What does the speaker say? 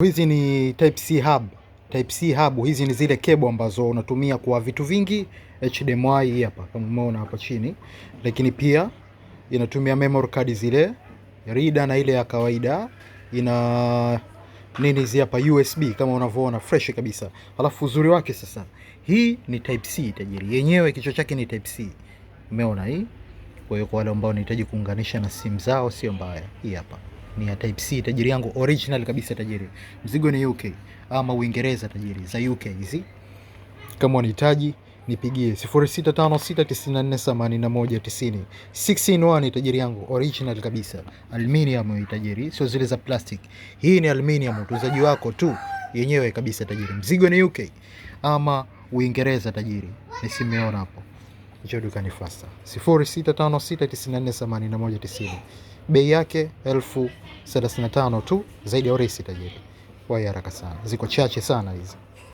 Hizi ni Type C hub. Type C hub hizi ni zile cable ambazo unatumia kwa vitu vingi. HDMI hapa kama umeona hapa chini, lakini pia inatumia memory card zile reader na ile ya kawaida ina nini hizi hapa USB kama unavyoona fresh kabisa. Alafu uzuri wake sasa, hii ni Type C tajiri, yenyewe kichwa chake ni Type C, umeona hii. Kwa hiyo kwa wale ambao wanahitaji kuunganisha na simu zao sio mbaya, hii hapa ni ya Type C tajiri yangu, original kabisa tajiri. Mzigo ni UK ama Uingereza tajiri, za UK hizi. Kama unahitaji nipigie 0656948190. 6-in-1 tajiri yangu, original kabisa, aluminium tajiri, sio zile za plastic. Hii ni aluminium, utunzaji wako tu yenyewe kabisa tajiri. Mzigo ni UK ama Uingereza tajiri, nisimeona hapo. Hicho dukani Fasta 0656948190. Bei yake 1035 tu, zaidi ya urahisi tajiri. Kwa haraka sana, ziko chache sana hizi.